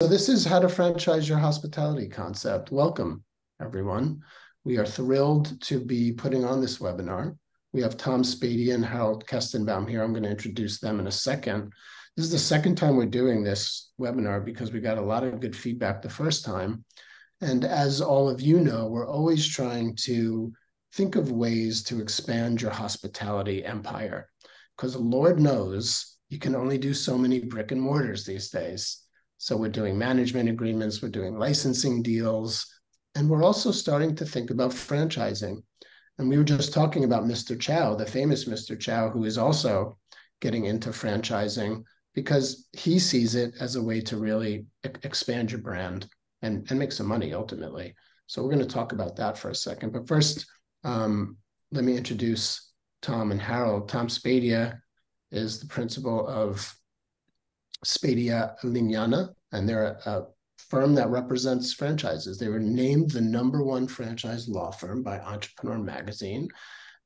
So this is how to franchise your hospitality concept. Welcome, everyone. We are thrilled to be putting on this webinar. We have Tom Spady and Harold Kestenbaum here. I'm going to introduce them in a second. This is the second time we're doing this webinar because we got a lot of good feedback the first time. And as all of you know, we're always trying to think of ways to expand your hospitality empire, because Lord knows you can only do so many brick and mortars these days. So we're doing management agreements, we're doing licensing deals, and we're also starting to think about franchising. And we were just talking about Mr. Chow, the famous Mr. Chow, who is also getting into franchising because he sees it as a way to really expand your brand and make some money ultimately. So we're going to talk about that for a second. But first, let me introduce Tom and Harold. Tom Spadia is the principal of Spadia Lignana, and they're a firm that represents franchises. They were named the #1 franchise law firm by Entrepreneur Magazine,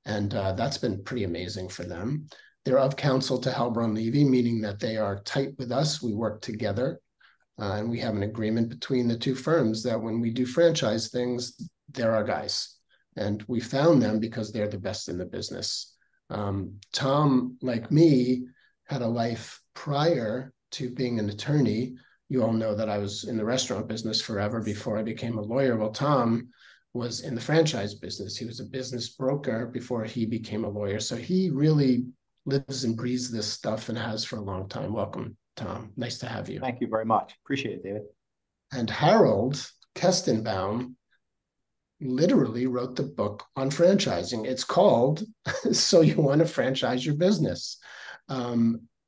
and that's been pretty amazing for them. They're of counsel to Helbraun Levey, meaning that they are tight with us. We work together, and we have an agreement between the two firms that when we do franchise things, they're our guys. And we found them because they're the best in the business. Tom, like me, had a life prior to being an attorney. You all know that I was in the restaurant business forever before I became a lawyer. Well, Tom was in the franchise business. He was a business broker before he became a lawyer. So he really lives and breathes this stuff and has for a long time. Welcome, Tom. Nice to have you. Thank you very much. Appreciate it, David. And Harold Kestenbaum literally wrote the book on franchising. It's called So You Want to Franchise Your Business.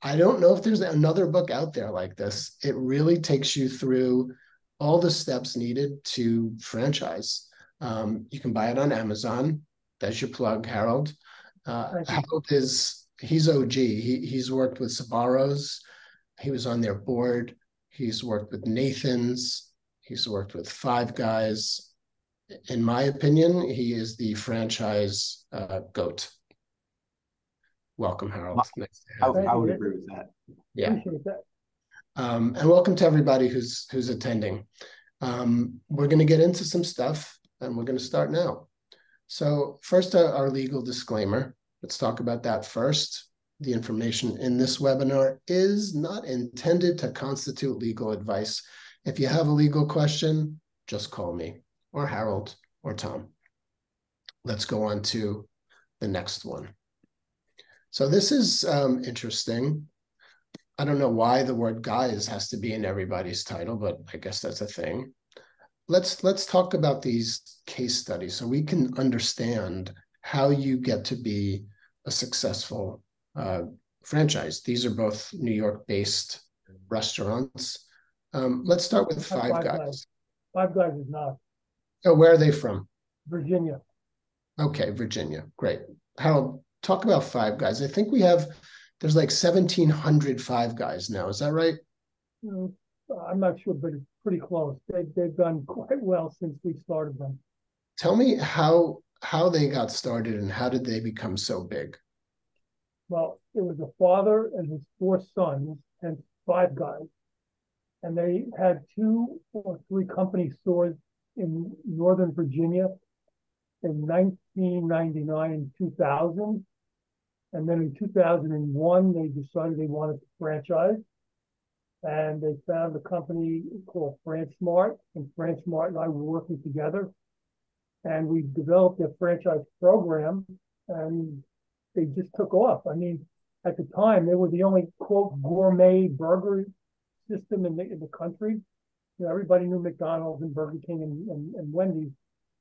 I don't know if there's another book out there like this. It really takes you through all the steps needed to franchise. You can buy it on Amazon. That's your plug, Harold. Harold he's OG. He's worked with Sbarro's. He was on their board. He's worked with Nathan's. He's worked with Five Guys. In my opinion, he is the franchise GOAT. Welcome, Harold. Nice to have you. I would agree with that. Yeah. Appreciate that. And welcome to everybody who's attending. We're going to get into some stuff, and we're going to start now. So first, our legal disclaimer. Let's talk about that first. The information in this webinar is not intended to constitute legal advice. If you have a legal question, just call me, or Harold, or Tom. Let's go on to the next one. So this is interesting. I don't know why the word guys has to be in everybody's title, but I guess that's a thing. Let's talk about these case studies so we can understand how you get to be a successful franchise. These are both New York-based restaurants. Let's start with Five Guys. Five Guys is not. Oh, where are they from? Virginia. Okay, Virginia. Great. Harold, talk about Five Guys. I think there's like 1,700 Five Guys now. Is that right? I'm not sure, but it's pretty close. They've done quite well since we started them. Tell me how they got started and how did they become so big? Well, it was a father and his 4 sons and Five Guys. And they had 2 or 3 company stores in Northern Virginia in 1999 and 2000. And then in 2001, they decided they wanted to franchise. And they found a company called FranceSmart. And FranceSmart and I were working together. And we developed a franchise program. And they just took off. I mean, at the time, they were the only, quote, gourmet burger system in the country. You know, everybody knew McDonald's and Burger King and Wendy's.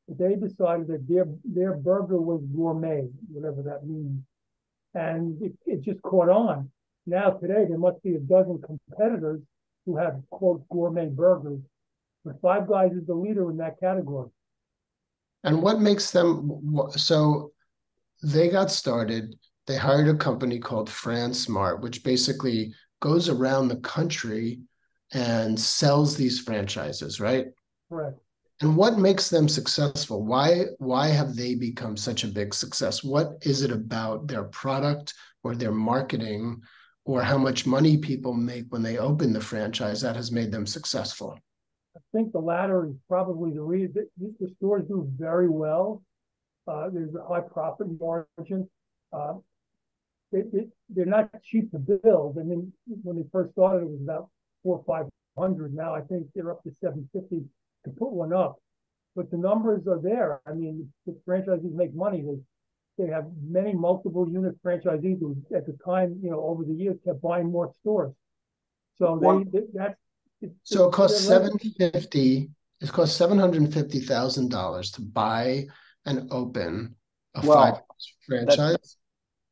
But they decided that their burger was gourmet, whatever that means. And it just caught on. Now, today, there must be a dozen competitors who have, quote, gourmet burgers. But Five Guys is the leader in that category. And what makes them, so they got started, they hired a company called FranceSmart, which basically goes around the country and sells these franchises, right? Correct. And what makes them successful? Why have they become such a big success? What is it about their product or their marketing or how much money people make when they open the franchise that has made them successful? I think the latter is probably the reason. The stores do very well. There's a high profit margin. Uh, they're not cheap to build. I mean, when they first started, it was about 400 or 500. Now I think they're up to 750 to put one up. But the numbers are there. I mean, the franchisees make money. They have many multiple unit franchisees who, at the time, over the years, kept buying more stores. So so it costs $750. It costs $750,000 to buy and open a five franchise.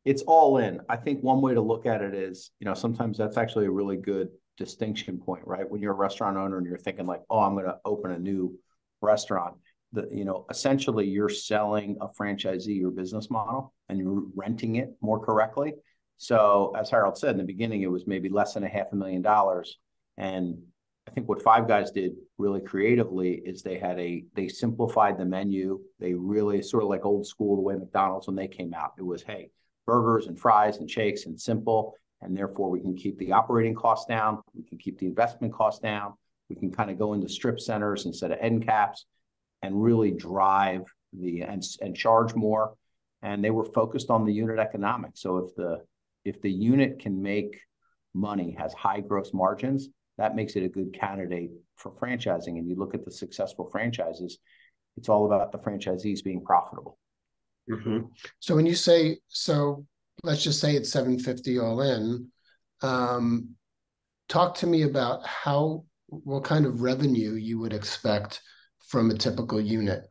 It's all in. I think one way to look at it is, sometimes that's actually a really good distinction point, right? When you're a restaurant owner and you're thinking like, oh, I'm going to open a new restaurant, essentially you're selling a franchisee your business model and you're renting it more correctly. So as Harold said in the beginning, it was maybe less than $500,000. And I think what Five Guys did really creatively is they simplified the menu. They really sort of like old school, the way McDonald's when they came out, it was, hey, burgers and fries and shakes and simple. And therefore we can keep the operating costs down. We can keep the investment costs down. We can kind of go into strip centers instead of end caps and really drive and charge more. And they were focused on the unit economics. So if the unit can make money, has high gross margins, that makes it a good candidate for franchising. And you look at the successful franchises, it's all about the franchisees being profitable. Mm-hmm. So when you say, so let's just say it's 750 all in, talk to me about what kind of revenue you would expect from a typical unit.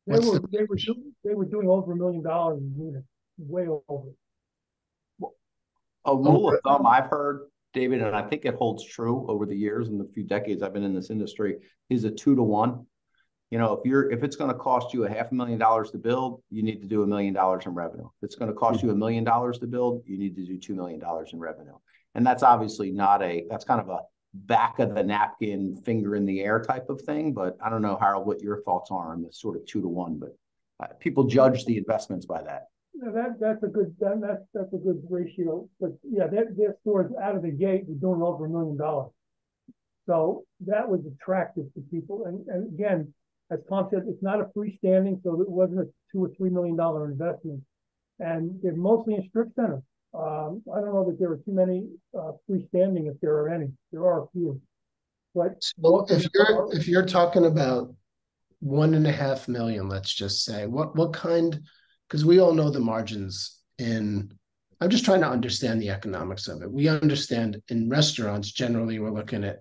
They were doing over $1 million a unit, way over. A rule of thumb I've heard, David, and I think it holds true over the years and the few decades I've been in this industry, is a 2 to 1. If it's going to cost you $500,000 to build, you need to do $1 million in revenue. If it's going to cost you $1 million to build, you need to do $2 million in revenue. And that's obviously that's kind of a back of the napkin, finger in the air type of thing. But I don't know, Harold, what your thoughts are on this sort of 2 to 1. But people judge the investments by that. That's a good ratio. But yeah, their stores out of the gate were doing over $1 million. So that was attractive to people. And again, as Tom said, it's not a freestanding, so it wasn't a $2 or $3 million investment. And they're mostly in strip centers. I don't know that there are too many freestanding, if there are any. There are a few. But so if you're talking about 1.5 million, let's just say, what kind? Because we all know the margins in. I'm just trying to understand the economics of it. We understand in restaurants generally we're looking at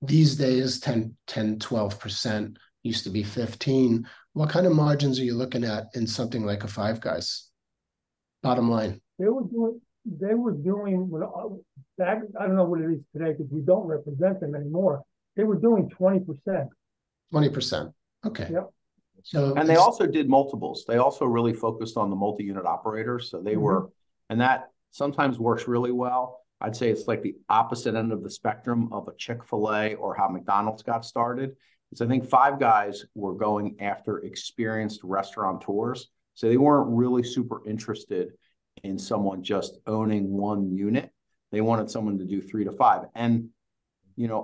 these days 10, 12%. Used to be 15. What kind of margins are you looking at in something like a Five Guys? Bottom line. They were doing back, I don't know what it is today because we don't represent them anymore. They were doing 20%. 20%. Okay. Yep. And they also did multiples. They also really focused on the multi-unit operators. So they were, and that sometimes works really well. I'd say it's like the opposite end of the spectrum of a Chick-fil-A or how McDonald's got started. Is I think Five Guys were going after experienced restaurateurs. So they weren't really super interested in someone just owning one unit. They wanted someone to do 3 to 5. And,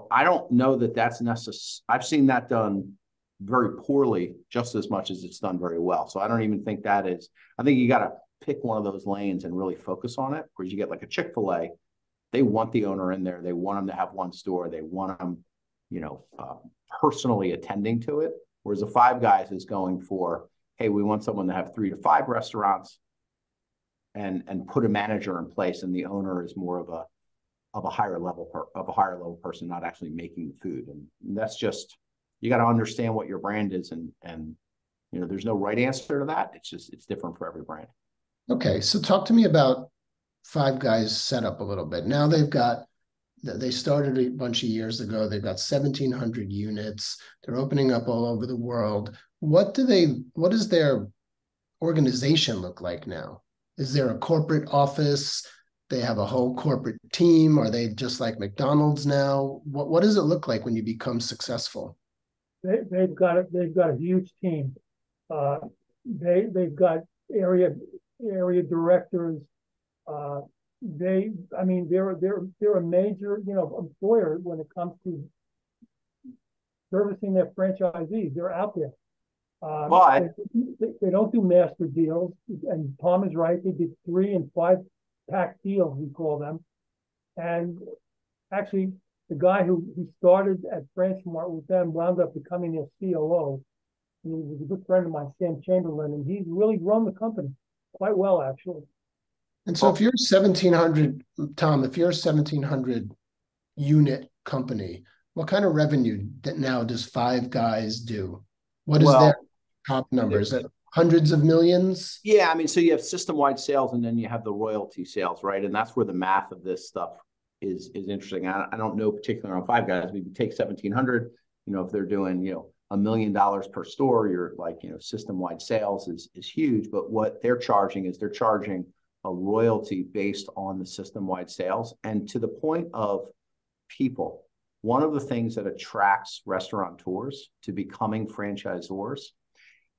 I don't know that that's necessary. I've seen that done very poorly just as much as it's done very well. So I don't even think that is, I think you got to pick one of those lanes and really focus on it. Whereas you get like a Chick-fil-A, they want the owner in there. They want them to have one store. They want them, personally attending to it. Whereas a Five Guys is going for, hey, we want someone to have 3 to 5 restaurants and put a manager in place. And the owner is more of a higher level person, not actually making the food. And that's just, you got to understand what your brand is. And there's no right answer to that. It's different for every brand. Okay. So talk to me about Five Guys setup a little bit. Now they started a bunch of years ago. They've got 1,700 units. They're opening up all over the world. What does their organization look like now? Is there a corporate office? They have a whole corporate team? Are they just like McDonald's now? What does it look like when you become successful? They've got a huge team. They've got area directors, I mean, they're a major, employer when it comes to servicing their franchisees. They're out there. But They don't do master deals, and Tom is right. They did 3 and 5 pack deals, we call them. And actually, the guy who started at FranchMart with them wound up becoming their COO. He was a good friend of mine, Sam Chamberlain, and he's really grown the company quite well, actually. And so if you're 1,700, Tom, if you're a 1,700 unit company, what kind of revenue that now does Five Guys do? What is their top numbers? Hundreds of millions? Yeah, I mean, so you have system-wide sales and then you have the royalty sales, right? And that's where the math of this stuff is interesting. I don't know particularly on Five Guys. We take 1,700, if they're doing, $1 million per store, you're like, system-wide sales is huge. But what they're charging is they're charging a royalty based on the system-wide sales. And to the point of people, one of the things that attracts restaurateurs to becoming franchisors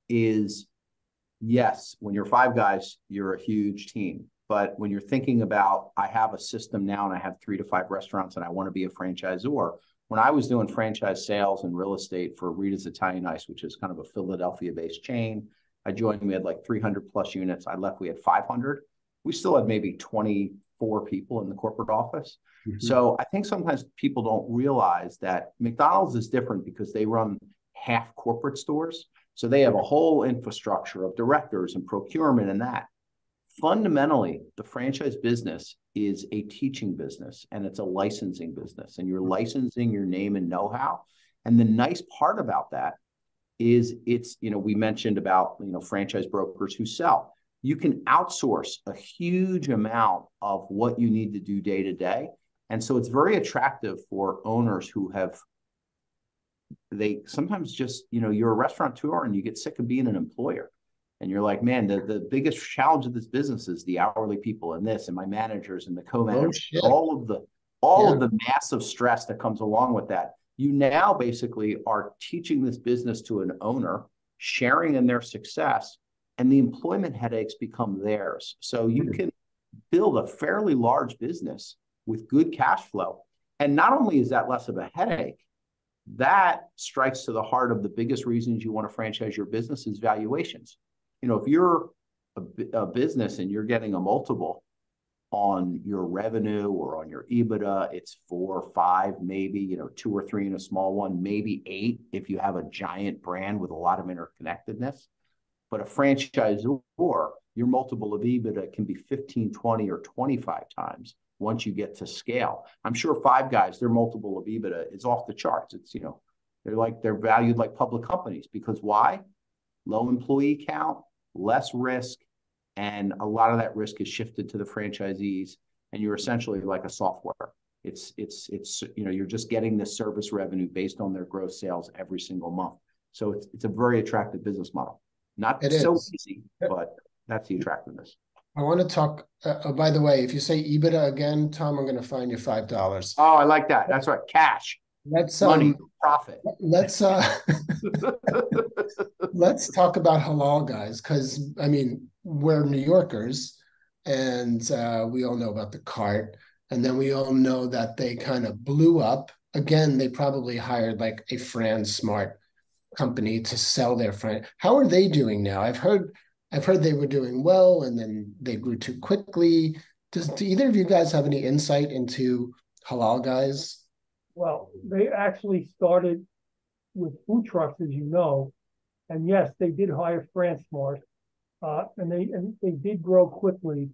is, yes, when you're Five Guys, you're a huge team. But when you're thinking about, I have a system now and I have 3 to 5 restaurants and I want to be a franchisor. When I was doing franchise sales and real estate for Rita's Italian Ice, which is kind of a Philadelphia-based chain, I joined, we had like 300 plus units. I left, we had 500. We still had maybe 24 people in the corporate office. Mm-hmm. So I think sometimes people don't realize that McDonald's is different because they run half corporate stores. So they have a whole infrastructure of directors and procurement and that. Fundamentally, the franchise business is a teaching business and it's a licensing business, and you're licensing your name and know-how. And the nice part about that is it's, we mentioned about, franchise brokers who sell. You can outsource a huge amount of what you need to do day to day. And so it's very attractive for owners who they sometimes just, you're a restaurateur and you get sick of being an employer. And you're like, man, the biggest challenge of this business is the hourly people and this, and my managers and the co-managers, all of the massive stress that comes along with that. You now basically are teaching this business to an owner, sharing in their success, and the employment headaches become theirs. So you can build a fairly large business with good cash flow. And not only is that less of a headache, that strikes to the heart of the biggest reasons you want to franchise your business is valuations. If you're a business and you're getting a multiple on your revenue or on your EBITDA, it's 4 or 5, maybe, 2 or 3 in a small one, maybe 8 if you have a giant brand with a lot of interconnectedness. But a franchisor, your multiple of EBITDA can be 15, 20, or 25 times once you get to scale. I'm sure Five Guys, their multiple of EBITDA is off the charts. It's, they're valued like public companies because why? Low employee count, less risk, and a lot of that risk is shifted to the franchisees, and you're essentially like a software. It's you're just getting the service revenue based on their gross sales every single month. So it's a very attractive business model. Not so easy, but that's the attractiveness. I want to talk, by the way, if you say EBITDA again, Tom, I'm going to fine you $5. Oh, I like that. That's right. Cash. Let's money, profit. Let's let's talk about halal guys, because we're New Yorkers, and we all know about the cart, and then we all know that they kind of blew up. Again, they probably hired like a Fran Smart company to sell their friend. How are they doing now? I've heard they were doing well, and then they grew too quickly. Do either of you guys have any insight into halal guys? Well, they actually started with food trucks, as you know, and yes, they did hire FranceSmart, and they did grow quickly.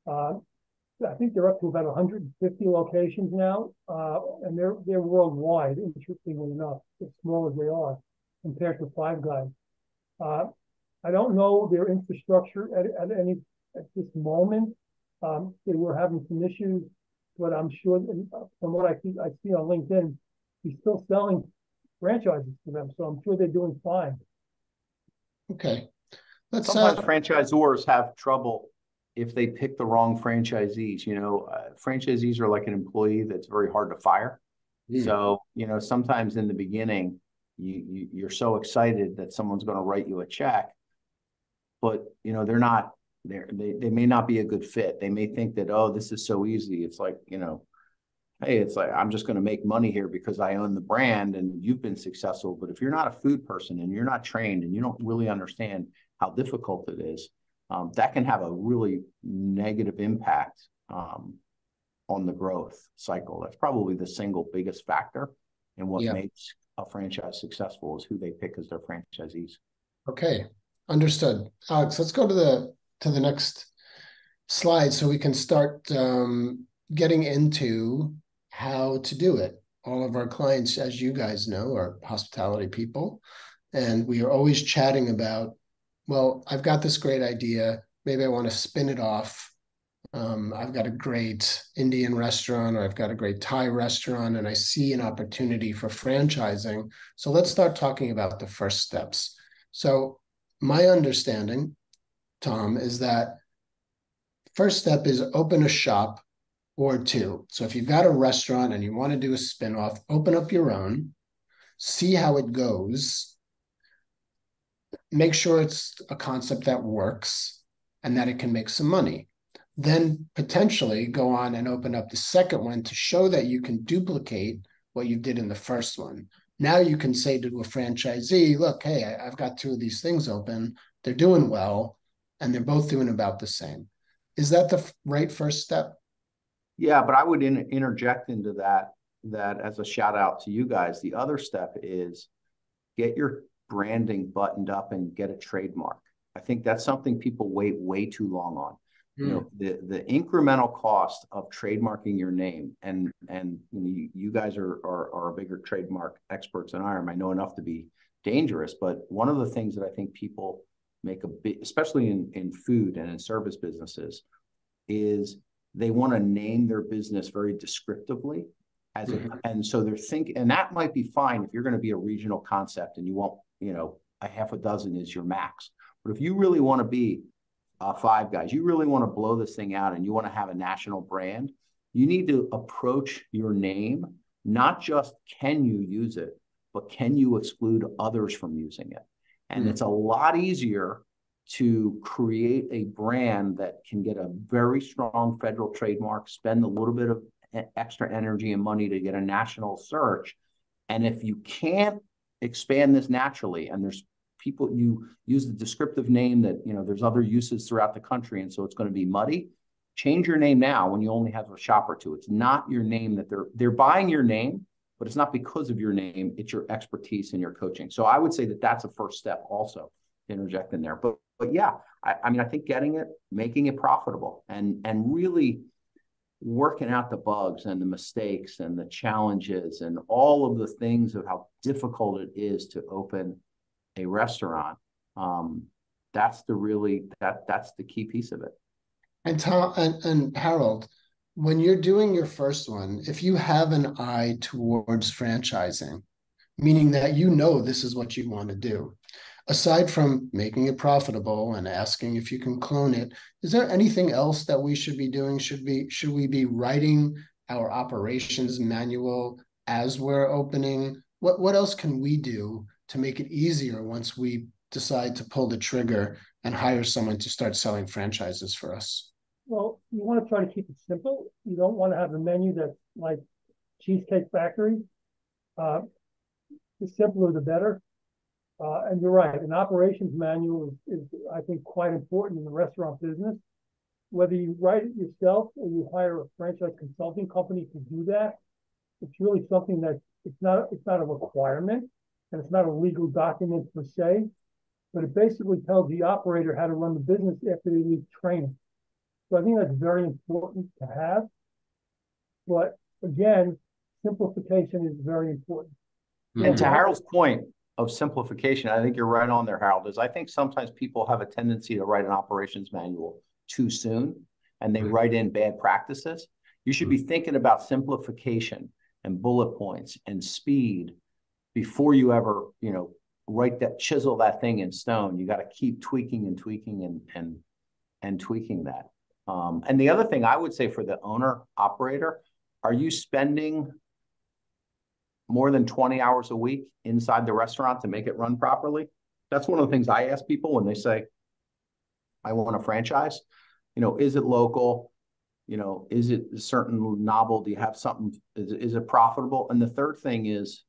I think they're up to about 150 locations now, and they're worldwide. Interestingly enough, as small as they are compared to Five Guys. I don't know their infrastructure at this moment. They were having some issues, but I'm sure from what I see on LinkedIn, he's still selling franchises to them. So I'm sure they're doing fine. Okay. Sometimes franchisors have trouble if they pick the wrong franchisees. Franchisees are like an employee that's very hard to fire. So, sometimes in the beginning, you're so excited that someone's going to write you a check, but they're not they may not be a good fit. They may think that, oh, this is so easy. It's like, hey, it's like, I'm just going to make money here because I own the brand and you've been successful. But if you're not a food person and you're not trained and you don't really understand how difficult it is, that can have a really negative impact on the growth cycle. That's probably the single biggest factor in what makes a franchise successful, is who they pick as their franchisees. Okay, understood. Alex, let's go to the next slide so we can start getting into how to do it. All of our clients, as you guys know, are hospitality people, and we are always chatting about, well, I've got this great idea. Maybe I want to spin it off. I've got a great Indian restaurant, or I've got a great Thai restaurant, and I see an opportunity for franchising. So let's start talking about the first steps. So my understanding, Tom, is that first step is open a shop or two. So if you've got a restaurant and you want to do a spinoff, open up your own, see how it goes, make sure it's a concept that works and that it can make some money. Then potentially go on and open up the second one to show that you can duplicate what you did in the first one. Now you can say to a franchisee, look, hey, I've got two of these things open. They're doing well, and they're both doing about the same. Is that the right first step? Yeah, but I would interject into that as a shout out to you guys. The other step is get your branding buttoned up and get a trademark. I think that's something people wait way too long on. The incremental cost of trademarking your name, and you guys are bigger trademark experts than I am. I know enough to be dangerous, but one of the things that I think people make a big, especially in food and in service businesses, is they want to name their business very descriptively and so they're thinking, and that might be fine if you're going to be a regional concept and you want, a half a dozen is your max. But if you really want to be Five Guys, you really want to blow this thing out and you want to have a national brand, you need to approach your name, not just can you use it, but can you exclude others from using it? And it's a lot easier to create a brand that can get a very strong federal trademark, spend a little bit of extra energy and money to get a national search. And if you can't expand this naturally, and there's people, you use the descriptive name that, there's other uses throughout the country, and so it's going to be muddy, change your name now when you only have a shop or two. It's not your name that they're buying your name, but it's not because of your name, it's your expertise and your coaching. So I would say that that's a first step also to interject in there. But yeah, I mean, I think getting it, making it profitable, and really working out the bugs and the mistakes and the challenges and all of the things of how difficult it is to open a restaurant. That's the key piece of it. And Tom and Harold, when you're doing your first one, if you have an eye towards franchising, meaning that this is what you want to do, aside from making it profitable and asking if you can clone it, is there anything else that we should be doing? Should we be writing our operations manual as we're opening? What else can we do to make it easier once we decide to pull the trigger and hire someone to start selling franchises for us? Well, you want to try to keep it simple. You don't want to have a menu that's like Cheesecake Factory. The simpler, the better. And you're right, an operations manual is, I think, quite important in the restaurant business. Whether you write it yourself or you hire a franchise consulting company to do that, it's really something that it's not a requirement, and it's not a legal document per se, but it basically tells the operator how to run the business after they leave training. So I think that's very important to have. But again, simplification is very important. And to Harold's point of simplification, I think you're right on there, Harold, is I think sometimes people have a tendency to write an operations manual too soon, and they write in bad practices. You should be thinking about simplification and bullet points and speed before you ever, chisel that thing in stone. You got to keep tweaking and tweaking and tweaking that. And the other thing I would say for the owner operator, are you spending more than 20 hours a week inside the restaurant to make it run properly? That's one of the things I ask people when they say, I want a franchise. Is it local? Is it a certain novel? Do you have something? Is it profitable? And the third thing is,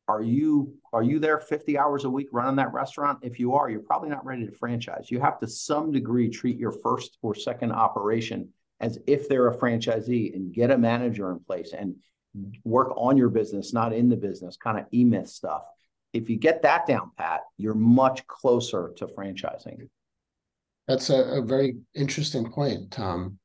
are you there 50 hours a week running that restaurant? If you are, you're probably not ready to franchise. You have to some degree treat your first or second operation as if they're a franchisee and get a manager in place and work on your business, not in the business, kind of E-Myth stuff. If you get that down pat, you're much closer to franchising. That's a very interesting point, Tom,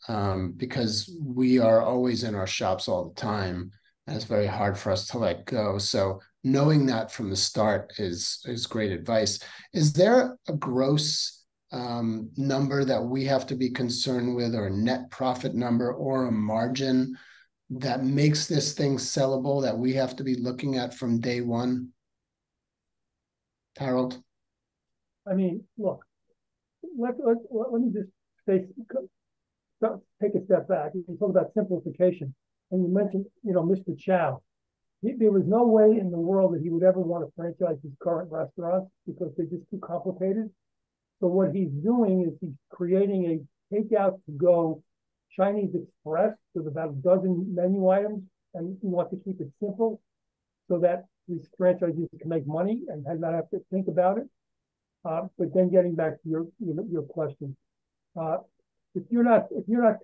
because we are always in our shops all the time, and it's very hard for us to let go. So knowing that from the start is great advice. Is there a gross number that we have to be concerned with, or a net profit number, or a margin that makes this thing sellable that we have to be looking at from day one? Harold? I mean, look, let me just take a step back. You talk about simplification, and you mentioned, Mr. Chow. There was no way in the world that he would ever want to franchise his current restaurants because they're just too complicated. So what he's doing is he's creating a takeout to go Chinese Express with about a dozen menu items, and he wants to keep it simple so that these franchisees can make money and not have to think about it. But then getting back to your question, if you're not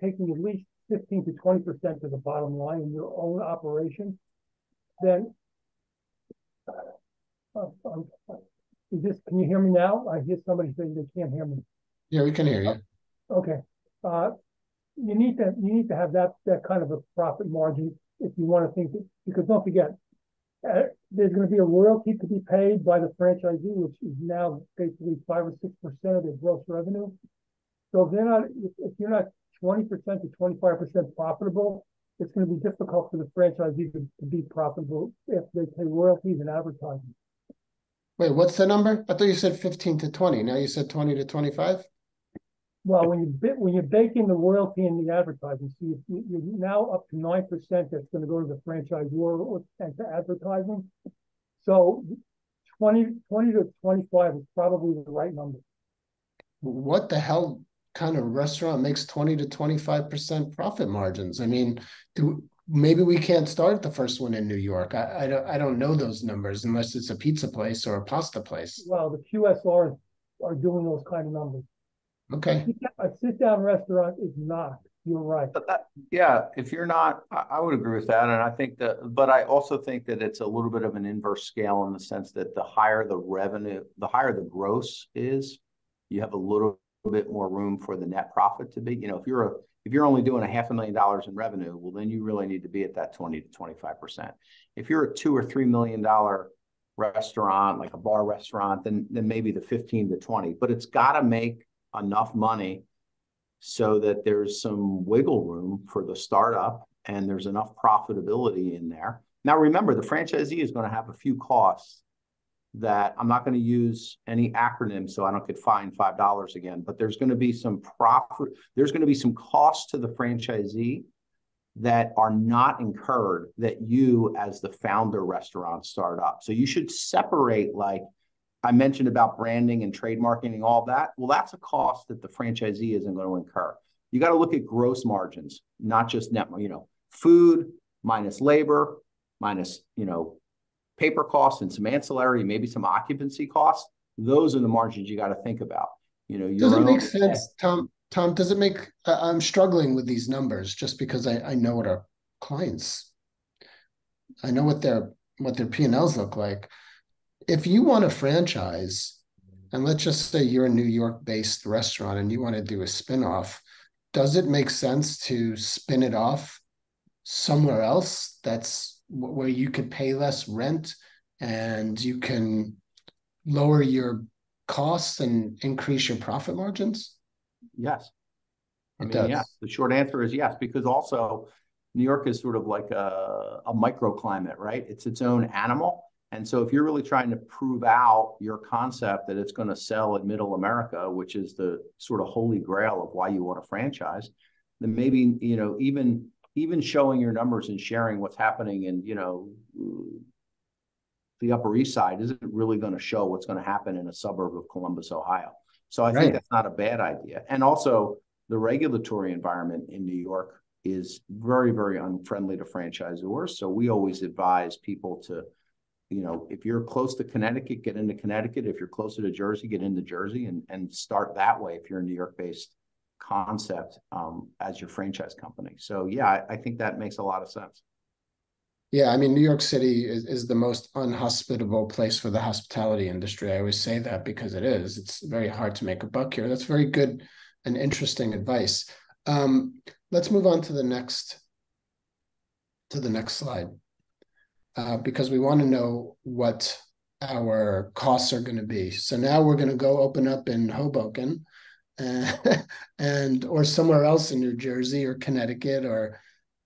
taking at least 15 to 20% of the bottom line in your own operation, then can you hear me now? I hear somebody saying they can't hear me. Yeah, we can hear you. Okay. You need to have that kind of a profit margin if you want to think that, because don't forget, there's going to be a royalty to be paid by the franchisee, which is now basically 5 or 6% of their gross revenue. So if you're not 20% to 25% profitable, it's going to be difficult for the franchisee to be profitable if they pay royalties and advertising. Wait, what's the number? I thought you said 15 to 20. Now you said 20 to 25? Well, when you bake in the royalty and the advertising, so you're now up to 9% that's going to go to the franchisor and to advertising. So 20 to 25 is probably the right number. What the hell kind of restaurant makes 20 to 25% profit margins? I mean, maybe we can't start the first one in New York. I don't know those numbers unless it's a pizza place or a pasta place. Well, the QSRs are doing those kind of numbers. Okay. A sit-down restaurant is not. You're right. But if you're not, I would agree with that. And I think but I also think that it's a little bit of an inverse scale in the sense that the higher the revenue, the higher the gross is, you have a little bit more room for the net profit to be. If you're only doing $500,000 in revenue, well, then you really need to be at that 20 to 25%. If you're a $2 or $3 million restaurant, like a bar restaurant, then maybe the 15 to 20. But it's got to make enough money so that there's some wiggle room for the startup and there's enough profitability in there. Now, remember, the franchisee is going to have a few costs that I'm not going to use any acronyms so I don't get fined $5 again, but there's going to be some profit. There's going to be some costs to the franchisee that are not incurred that you as the founder restaurant start up. So you should separate, like I mentioned about branding and trademarking and all that. Well, that's a cost that the franchisee isn't going to incur. You got to look at gross margins, not just net, food minus labor, minus, paper costs and some ancillary, maybe some occupancy costs. Those are the margins you got to think about. Does it make sense, Tom? Tom, does it make, I'm struggling with these numbers just because I know what our clients, I know what their P&Ls look like. If you want a franchise, and let's just say you're a New York-based restaurant and you want to do a spinoff, does it make sense to spin it off somewhere else that's where you could pay less rent and you can lower your costs and increase your profit margins? Yes. Does. Yeah, the short answer is yes, because also New York is sort of like a microclimate, right? It's its own animal. And so if you're really trying to prove out your concept that it's going to sell in middle America, which is the sort of holy grail of why you want a franchise, then maybe, even showing your numbers and sharing what's happening in, the Upper East Side isn't really going to show what's going to happen in a suburb of Columbus, Ohio. So I Right. think that's not a bad idea. And also the regulatory environment in New York is very, very unfriendly to franchisors. So we always advise people to, if you're close to Connecticut, get into Connecticut. If you're closer to Jersey, get into Jersey and start that way if you're a New York-based concept as your franchise company. So yeah, I think that makes a lot of sense. Yeah, I mean, New York City is the most unhospitable place for the hospitality industry. I always say that because it is. It's very hard to make a buck here. That's very good and interesting advice. Let's move on to the next slide, because we want to know what our costs are going to be. So now we're going to go open up in Hoboken, and or somewhere else in New Jersey or Connecticut, or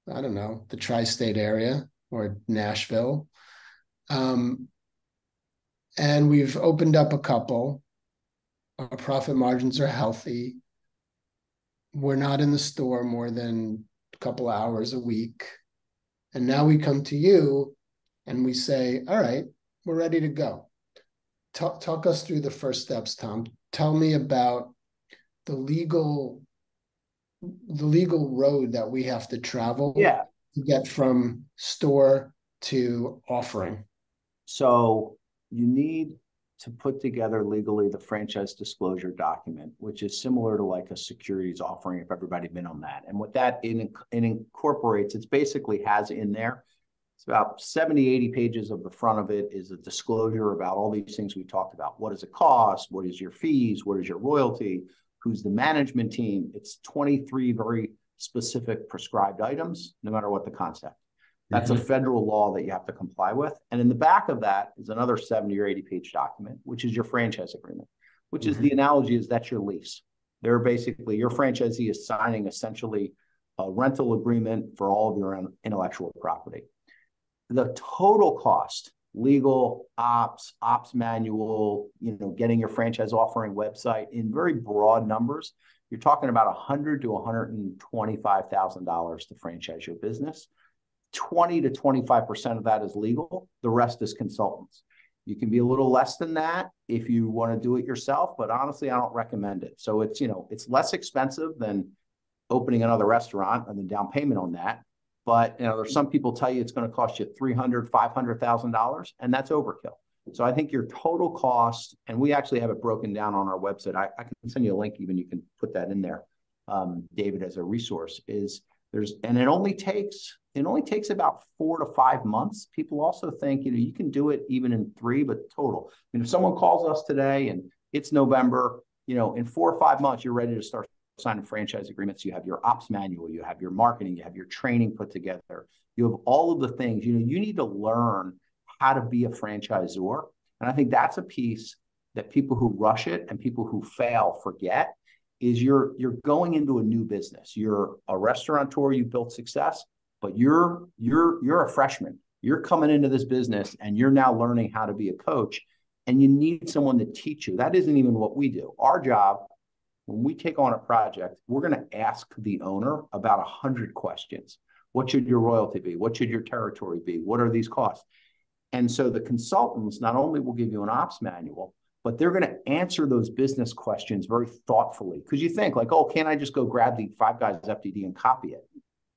I don't know, the tri-state area or Nashville. And we've opened up a couple. Our profit margins are healthy. We're not in the store more than a couple hours a week. And now we come to you and we say, all right, we're ready to go. Talk us through the first steps, Tom. Tell me about the legal road that we have to travel to get from store to offering. So you need to put together legally the franchise disclosure document, which is similar to like a securities offering, if everybody's been on that. And what that it incorporates, it's basically has in there, it's about 70, 80 pages of the front of it is a disclosure about all these things we talked about. What does it cost? What is your fees? What is your royalty? Who's the management team? It's 23 very specific prescribed items, no matter what the concept. That's a federal law that you have to comply with. And in the back of that is another 70 or 80 page document, which is your franchise agreement, which is the analogy is that's your lease. They're basically, your franchisee is signing essentially a rental agreement for all of your intellectual property. The total cost, legal, ops manual, getting your franchise offering website in very broad numbers, you're talking about $100,000 to $125,000 to franchise your business. 20 to 25% of that is legal. The rest is consultants. You can be a little less than that if you want to do it yourself, but honestly, I don't recommend it. So it's, it's less expensive than opening another restaurant and the down payment on that. But, there's some people tell you it's going to cost you $300,000, $500,000, and that's overkill. So I think your total cost, and we actually have it broken down on our website. I can send you a link, even you can put that in there, David, as a resource, and it only takes about 4 to 5 months. People also think, you can do it even in 3, but total. If someone calls us today and it's November, in 4 or 5 months, you're ready to start signing franchise agreements. You have your ops manual, you have your marketing, you have your training put together. You have all of the things, you need to learn how to be a franchisor. And I think that's a piece that people who rush it and people who fail forget is you're going into a new business. You're a restaurateur, you built success, but you're a freshman. You're coming into this business and you're now learning how to be a coach, and you need someone to teach you. That isn't even what we do. Our job, when we take on a project, we're going to ask the owner about 100 questions. What should your royalty be? What should your territory be? What are these costs? And so the consultants not only will give you an ops manual, but they're going to answer those business questions very thoughtfully. Because you think like, oh, can't I just go grab the Five Guys FDD and copy it?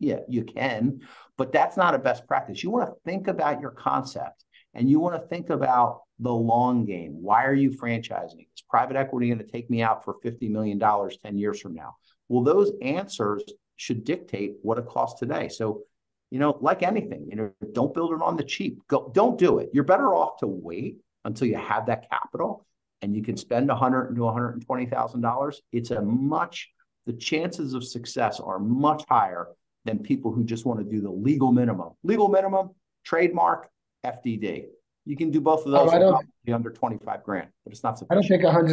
Yeah, you can, but that's not a best practice. You want to think about your concept, and you want to think about the long game. Why are you franchising? Is private equity going to take me out for $50 million 10 years from now? Well, those answers should dictate what it costs today. So, like anything, don't build it on the cheap. Don't do it. You're better off to wait until you have that capital and you can spend $100,000 to $120,000. The chances of success are much higher than people who just want to do the legal minimum. Legal minimum, trademark, FDD. You can do both of those for probably under 25 grand, but it's not sufficient. I don't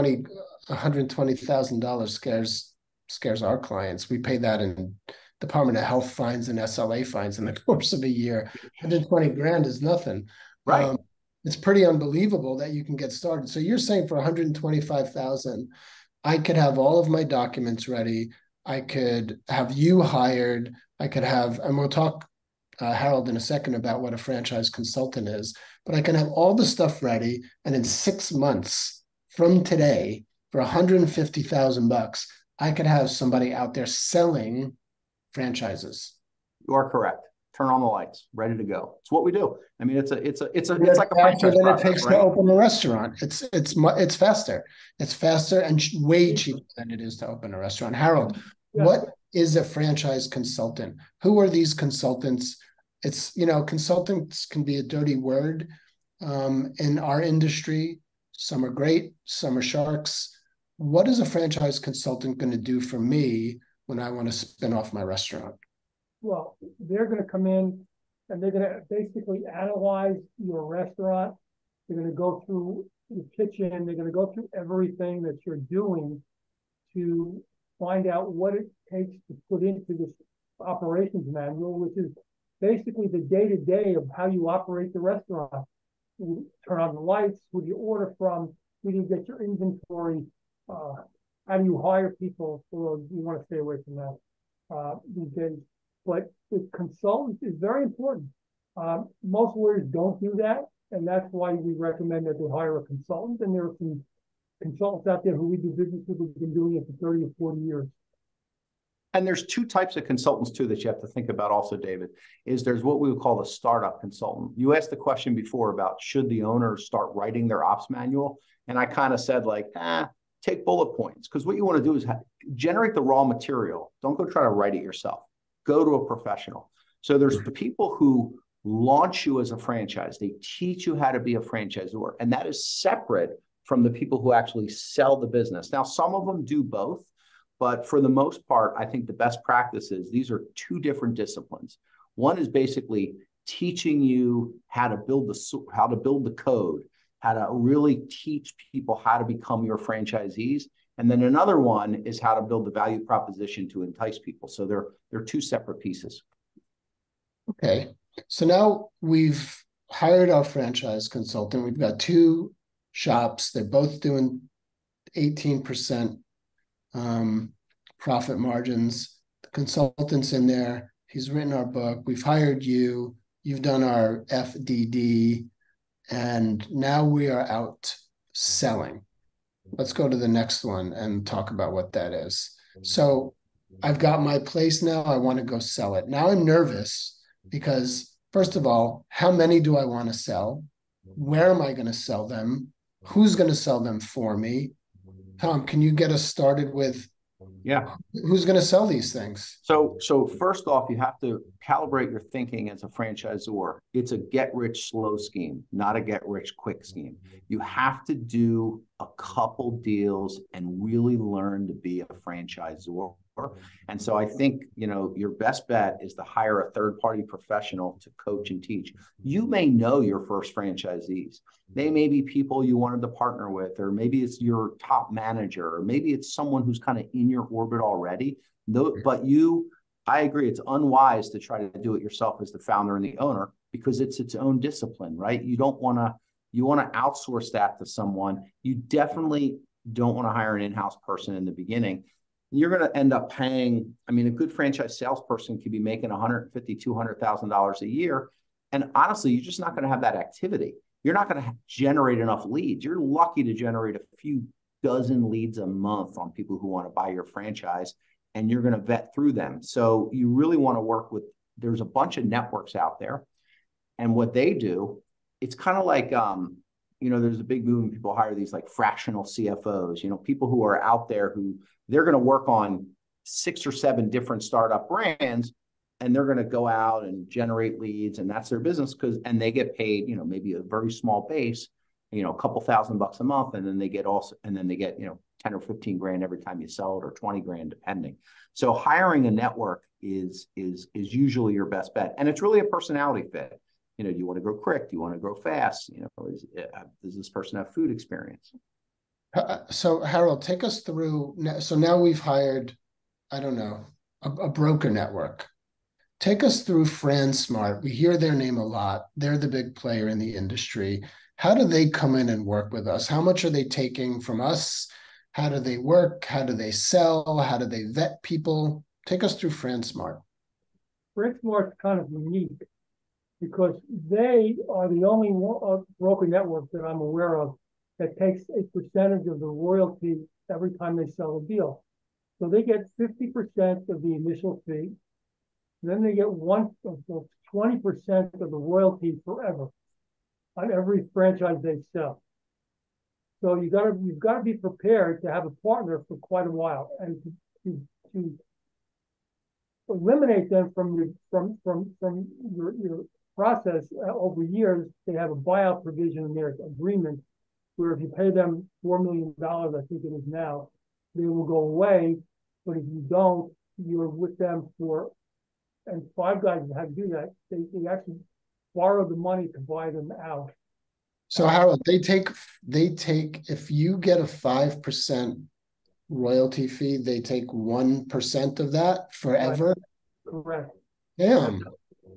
think $120,000 scares our clients. We pay that in Department of Health fines and SLA fines in the course of a year. 120 grand is nothing. Right. It's pretty unbelievable that you can get started. So you're saying for 125,000, I could have all of my documents ready. I could have you hired. I could have, and we'll talk, Harold, in a second about what a franchise consultant is, but I can have all the stuff ready. And in 6 months from today, for $150,000, I could have somebody out there selling franchises. You are correct. Turn on the lights, ready to go. It's what we do. I mean, it's like a faster franchise than process, it takes right? to open a restaurant. It's faster. It's faster and way cheaper than it is to open a restaurant. Harold, what is a franchise consultant? Who are these consultants? It's, consultants can be a dirty word in our industry. Some are great, some are sharks. What is a franchise consultant going to do for me when I want to spin off my restaurant? Well, they're going to come in and they're going to basically analyze your restaurant. They're going to go through the kitchen. They're going to go through everything that you're doing to find out what it takes to put into this operations manual, which is basically the day-to-day of how you operate the restaurant. You turn on the lights, who do you order from, who do you get your inventory, how do you hire people, or you want to stay away from that these days. But the consultant is very important. Most lawyers don't do that, and that's why we recommend that they hire a consultant. And there are some consultants out there who we do business with who've been doing it for 30 or 40 years. And there's two types of consultants too that you have to think about also, David, is there's what we would call the startup consultant. You asked the question before about should the owner start writing their ops manual? And I kind of said like, take bullet points. Because what you want to do is generate the raw material. Don't go try to write it yourself. Go to a professional. So there's the people who launch you as a franchise. They teach you how to be a franchisor. And that is separate from the people who actually sell the business. Now, some of them do both. But for the most part, I think the best practice is these are two different disciplines. One is basically teaching you how to build the code, how to really teach people how to become your franchisees. And then another one is how to build the value proposition to entice people. So they're two separate pieces. Okay. So now we've hired our franchise consultant. We've got two shops. They're both doing 18% profit margins. The consultant's in there. He's written our book. We've hired you. You've done our FDD. And now we are out selling. Let's go to the next one and talk about what that is. So I've got my place now. I want to go sell it. Now I'm nervous because, first of all, how many do I want to sell? Where am I going to sell them? Who's going to sell them for me? Tom, can you get us started with who's going to sell these things? So first off, you have to calibrate your thinking as a franchisor. It's a get-rich-slow scheme, not a get-rich-quick scheme. You have to do a couple deals and really learn to be a franchisor. And so I think, your best bet is to hire a third-party professional to coach and teach. You may know your first franchisees. They may be people you wanted to partner with, or maybe it's your top manager, or maybe it's someone who's kind of in your orbit already. But I agree, it's unwise to try to do it yourself as the founder and the owner because it's its own discipline, right? You want to outsource that to someone. You definitely don't want to hire an in-house person in the beginning. You're going to end up paying, a good franchise salesperson could be making $150,000, $200,000 a year. And honestly, you're just not going to have that activity. You're not going to generate enough leads. You're lucky to generate a few dozen leads a month on people who want to buy your franchise, and you're going to vet through them. So you really want to work with, there's a bunch of networks out there. And what they do, it's kind of like, there's a big movement. People hire these like fractional CFOs, people who are out there who they're going to work on 6 or 7 different startup brands, and they're going to go out and generate leads, and that's their business and they get paid, maybe a very small base, a couple $1,000 a month, and then they get 10 or 15 grand every time you sell it, or 20 grand depending. So hiring a network is usually your best bet, and it's really a personality fit. Do you want to grow quick? Do you want to grow fast? Does this person have food experience? So Harold, take us through. So now we've hired, I don't know, a broker network. Take us through FranSmart. We hear their name a lot. They're the big player in the industry. How do they come in and work with us? How much are they taking from us? How do they work? How do they sell? How do they vet people? Take us through FranSmart. FranSmart's kind of unique because they are the only broker network that I'm aware of that takes a percentage of the royalty every time they sell a deal. So they get 50% of the initial fee. Then they get 20% of the royalty forever on every franchise they sell. So you've got to be prepared to have a partner for quite a while, and to eliminate them from your process over years. They have a buyout provision in their agreement where if you pay them $4 million, I think it is now, they will go away. But if you don't, you're with them for, and Five Guys have to do that. They actually borrow the money to buy them out. So Harold, they take if you get a 5% royalty fee, they take 1% of that forever. Correct. Damn.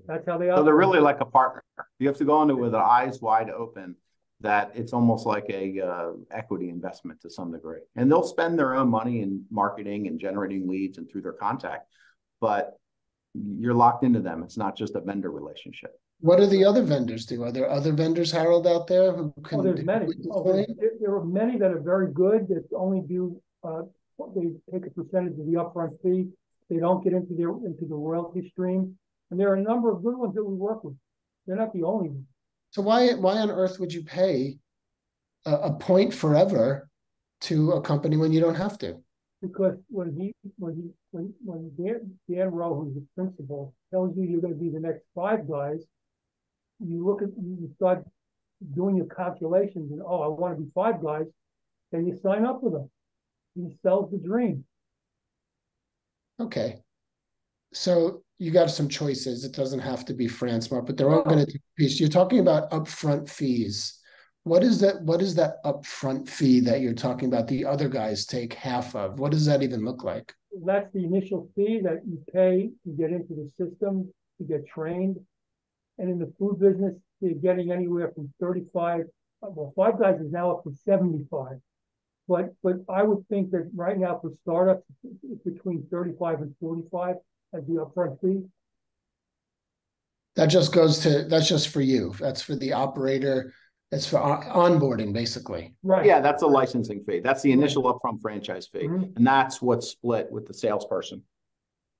That's how they So operate. they're really like a partner. You have to go into it with eyes wide open, that it's almost like a equity investment to some degree. And they'll spend their own money in marketing and generating leads and through their contact, but you're locked into them. It's not just a vendor relationship. What do the other vendors do? Are there other vendors, Harold, out there who can? Oh, there's many. There are many that are very good that only do. They take a percentage of the upfront fee. They don't get into the royalty stream. And there are a number of good ones that we work with. They're not the only ones. So why on earth would you pay a point forever to a company when you don't have to? Because when Dan Rowe, who's the principal, tells you you're going to be the next Five Guys, you start doing your calculations and, oh, I want to be Five Guys, and you sign up with him. He sells the dream. Okay. So you got some choices. It doesn't have to be FranSmart, but they're all going to take a piece. You're talking about upfront fees. What is that upfront fee that you're talking about? The other guys take half of. What does that even look like? That's the initial fee that you pay to get into the system, to get trained. And in the food business, you're getting anywhere from 35. Well, Five Guys is now up to 75. But I would think that right now for startups, it's between 35 and 45 as the upfront fee. That's just for you. That's for the operator. That's for onboarding, basically. Right. Yeah, that's a licensing fee. That's the initial upfront franchise fee. Mm-hmm. And that's what's split with the salesperson.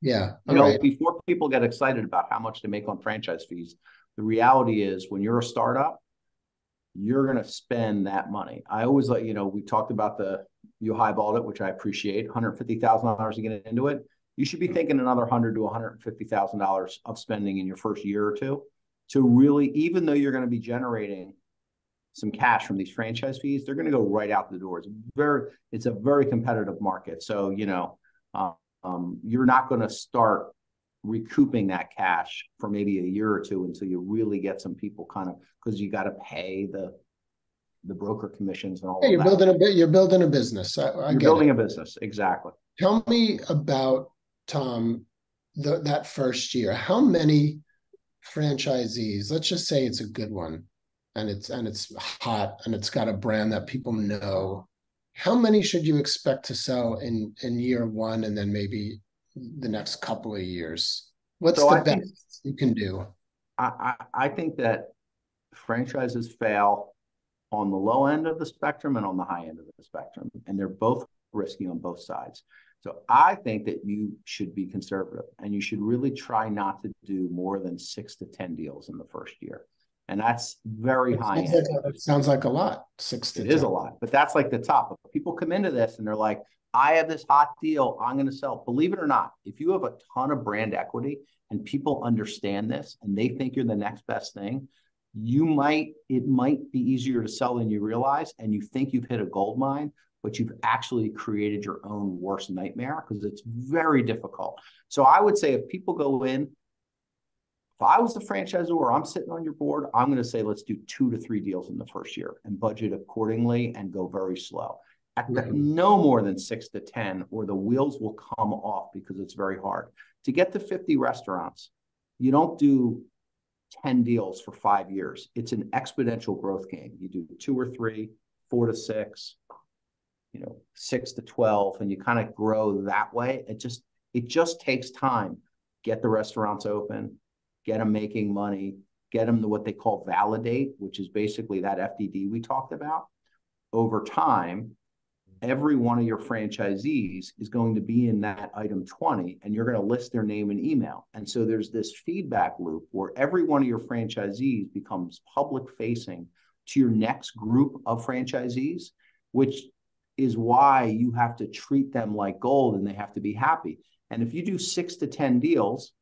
Yeah. You know, before people get excited about how much to make on franchise fees, the reality is when you're a startup, you're going to spend that money. I always let you know, we talked about you highballed it, which I appreciate, $150,000 to get into it. You should be thinking another $100,000 to $150,000 of spending in your first year or two to really, even though you're going to be generating some cash from these franchise fees, they're going to go right out the door. It's a very competitive market. So, you know, you're not going to start recouping that cash for maybe a year or two until you really get some people because you got to pay the broker commissions and all you're of that. You're building a business. You're building a business. Exactly. Tell me about, Tom, that first year. How many franchisees, let's just say it's a good one, and it's hot and it's got a brand that people know. How many should you expect to sell in year one and then maybe the next couple of years? What's the best you can do? I think that franchises fail on the low end of the spectrum and on the high end of the spectrum, and they're both risky on both sides. So I think that you should be conservative and you should really try not to do more than 6 to 10 deals in the first year. And that's very high end. It sounds like a lot. 6 to 10. It is a lot, but that's like the top. People come into this and they're like, I have this hot deal I'm going to sell. Believe it or not, if you have a ton of brand equity and people understand this and they think you're the next best thing, it might be easier to sell than you realize. And you think you've hit a gold mine, but you've actually created your own worst nightmare because it's very difficult. So I would say if people go in, if I was the franchisor or I'm sitting on your board, I'm going to say, let's do 2 to 3 deals in the first year and budget accordingly and go very slow. No more than 6 to 10, or the wheels will come off because it's very hard. To get to 50 restaurants, you don't do 10 deals for 5 years. It's an exponential growth game. You do 2 or 3, 4 to 6, 6 to 12, and you kind of grow that way. It just takes time. Get the restaurants open, get them making money, get them to what they call validate, which is basically that FDD we talked about. Over time, every one of your franchisees is going to be in that item 20, and you're going to list their name and email. And so there's this feedback loop where every one of your franchisees becomes public facing to your next group of franchisees, which is why you have to treat them like gold and they have to be happy. And if you do 6 to 10 deals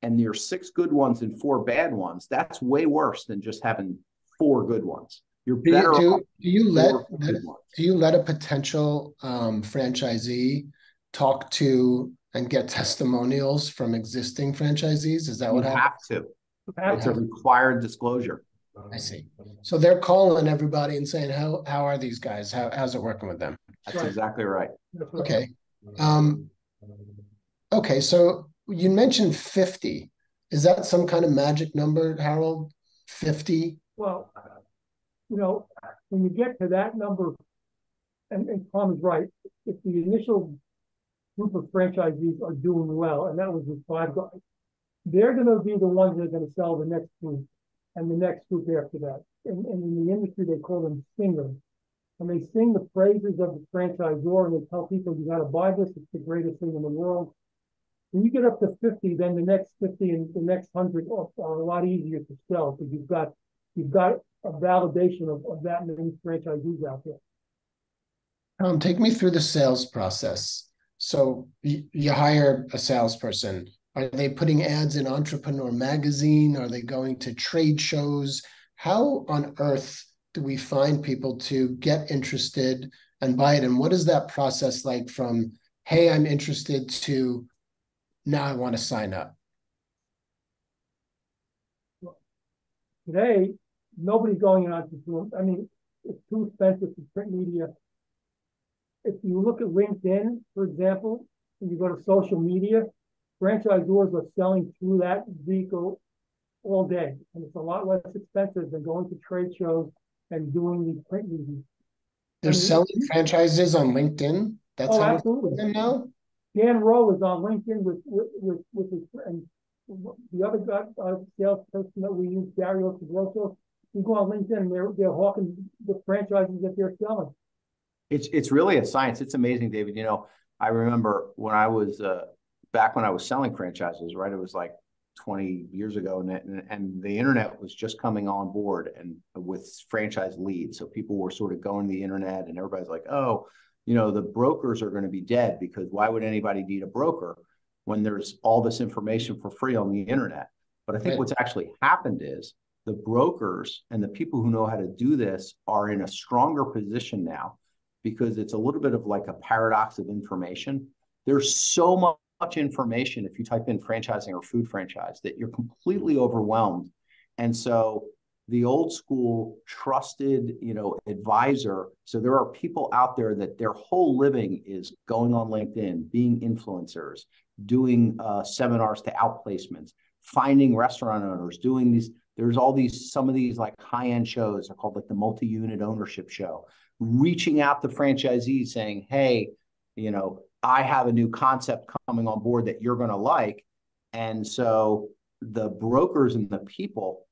and there's 6 good ones and 4 bad ones, that's way worse than just having 4 good ones. You're better off. Do you let a potential franchisee talk to and get testimonials from existing franchisees? Is that what happens? You have to. It's a required disclosure. I see. So they're calling everybody and saying, how are these guys? How's it working with them? That's exactly right. Okay. Okay, so you mentioned 50. Is that some kind of magic number, Harold? 50? Well, when you get to that number, and Tom is right, if the initial group of franchisees are doing well, and that was with 5 guys, they're going to be the ones that are going to sell the next group and the next group after that. And in the industry, they call them singers. And they sing the praises of the franchisor, and they tell people, you got to buy this, it's the greatest thing in the world. When you get up to 50, then the next 50 and the next 100 are a lot easier to sell because you've got a validation of that many franchisees out there. Take me through the sales process. So you hire a salesperson. Are they putting ads in Entrepreneur Magazine? Are they going to trade shows? How on earth do we find people to get interested and buy it? And what is that process like from, hey, I'm interested, to now I want to sign up? Today, nobody's going on to do. I mean, it's too expensive for print media. If you look at LinkedIn, for example, and you go to social media, franchisors are selling through that vehicle all day. And it's a lot less expensive than going to trade shows and doing these print media. They're selling franchises on LinkedIn? That's how absolutely. Them now? Dan Rowe is on LinkedIn with his friend. The other guy, salesperson that we use, Dario Cabroso, you go on LinkedIn and they're hawking the franchises that they're selling. It's really a science. It's amazing, David. I remember when I was back when I was selling franchises, right? It was like 20 years ago, and the internet was just coming on board and with franchise leads. So people were sort of going to the internet, and everybody's like, oh, the brokers are going to be dead, because why would anybody need a broker when there's all this information for free on the internet? But I think what's actually happened is the brokers and the people who know how to do this are in a stronger position now, because it's a little bit of like a paradox of information. There's so much information if you type in franchising or food franchise that you're completely overwhelmed. And so the old school trusted, advisor. So there are people out there that their whole living is going on LinkedIn, being influencers, doing seminars to outplacements, finding restaurant owners, doing these. There's some of these like high-end shows are called like the multi-unit ownership show, reaching out to franchisees saying, hey, I have a new concept coming on board that you're going to like. And so the brokers and the people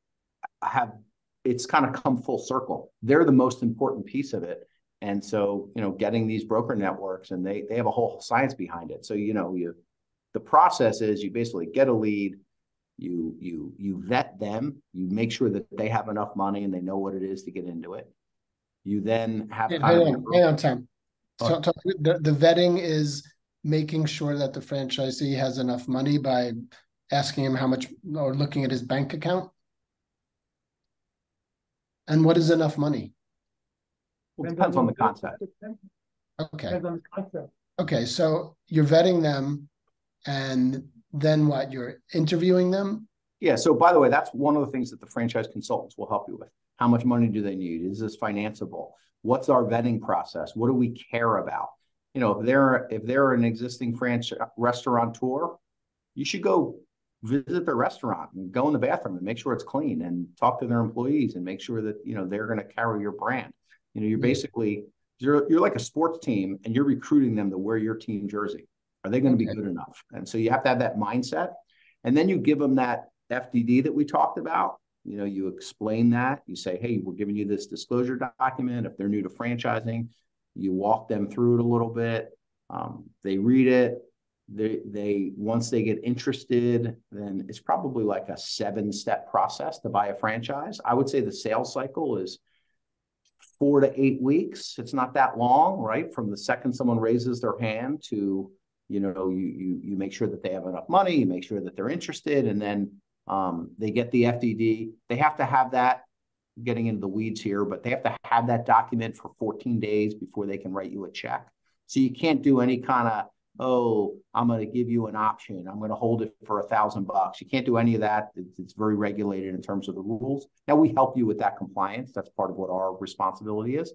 it's kind of come full circle. They're the most important piece of it. And so, getting these broker networks, and they have a whole science behind it. So, the process is you basically get a lead, you vet them, you make sure that they have enough money and they know what it is to get into it. You then have hang on, Tom. So the vetting is making sure that the franchisee has enough money by asking him how much, or looking at his bank account. And what is enough money? Well, it depends on the concept. Okay. Depends on the concept. Okay, so you're vetting them, and then what? You're interviewing them? Yeah. So by the way, that's one of the things that the franchise consultants will help you with. How much money do they need? Is this financeable? What's our vetting process? What do we care about? If they're an existing franchise restaurateur, you should go visit their restaurant and go in the bathroom and make sure it's clean, and talk to their employees and make sure that they're going to carry your brand. You're basically you're like a sports team, and you're recruiting them to wear your team jersey. Are they going to be good enough? And so you have to have that mindset, and then you give them that FDD that we talked about. You explain that. You say, hey, we're giving you this disclosure document. If they're new to franchising, You walk them through it a little bit. They read it. They once they get interested, then it's probably like a 7-step process to buy a franchise. I would say the sales cycle is 4 to 8 weeks. It's not that long, right? From the second someone raises their hand to, you make sure that they have enough money, you make sure that they're interested, and then they get the FDD. They have to have that, getting into the weeds here, but they have to have that document for 14 days before they can write you a check. So you can't do any kind of, oh, I'm going to give you an option, I'm going to hold it for $1,000. You can't do any of that. It's very regulated in terms of the rules. Now we help you with that compliance. That's part of what our responsibility is.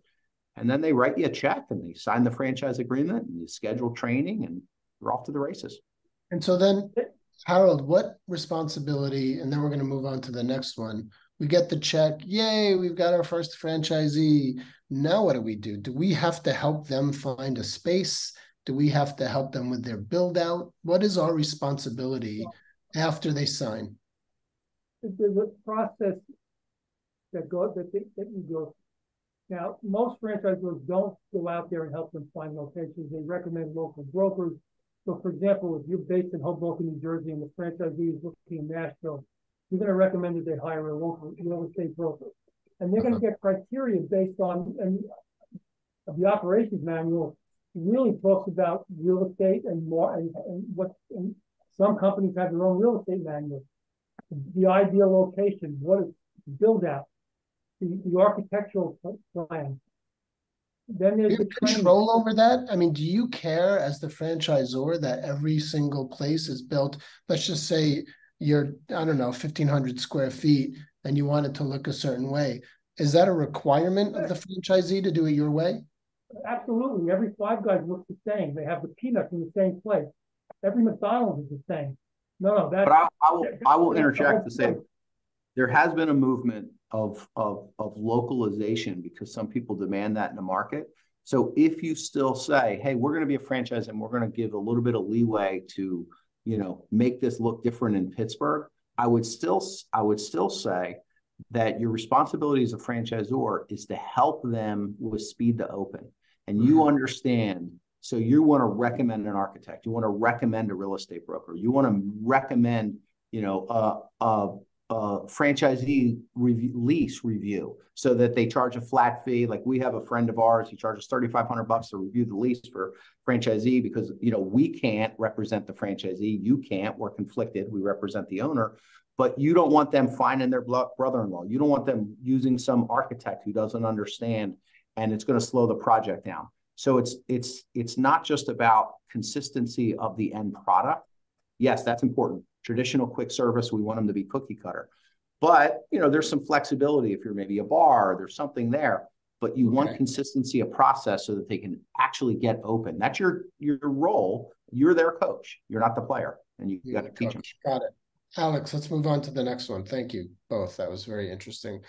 And then they write you a check and they sign the franchise agreement and you schedule training and you're off to the races. And so then, Harold, what responsibility, and then we're going to move on to the next one. We get the check. Yay, we've got our first franchisee. Now what do? Do we have to help them find a space? Do we have to help them with their build out? What is our responsibility after they sign? There's a process that you go. Now, most franchisors don't go out there and help them find locations. They recommend local brokers. So, for example, if you're based in Hoboken, New Jersey, and the franchisee is looking in Nashville, you're going to recommend that they hire a local real estate broker. And they're going to get criteria based on, and the operations manual really talks about real estate and more, and some companies have their own real estate manual. The ideal location, what is build out, the architectural plan. Then there's the control over that. I mean, do you care as the franchisor that every single place is built? Let's just say you're, I don't know, 1,500 square feet and you want it to look a certain way. Is that a requirement of the franchisee to do it your way? Absolutely. Every Five Guys looks the same. They have the peanuts in the same place. Every McDonald's is the same. No, that. But I will interject to say there has been a movement of localization because some people demand that in the market. So if you still say, hey, we're going to be a franchise and we're going to give a little bit of leeway to, make this look different in Pittsburgh, I would still say that your responsibility as a franchisor is to help them with speed to open. And you understand, so you want to recommend an architect, you want to recommend a real estate broker, you want to recommend, franchisee lease review so that they charge a flat fee. Like we have a friend of ours, he charges $3,500 to review the lease for franchisee because, we can't represent the franchisee. You can't, we're conflicted. We represent the owner, but you don't want them finding their brother-in-law. You don't want them using some architect who doesn't understand, and it's going to slow the project down. So it's not just about consistency of the end product. Yes, that's important. Traditional quick service, we want them to be cookie cutter. But, there's some flexibility if you're maybe a bar, there's something there. But you want consistency of process so that they can actually get open. That's your role. You're their coach. You're not the player. And you got to teach them. Got it. Alex, let's move on to the next one. Thank you both. That was very interesting.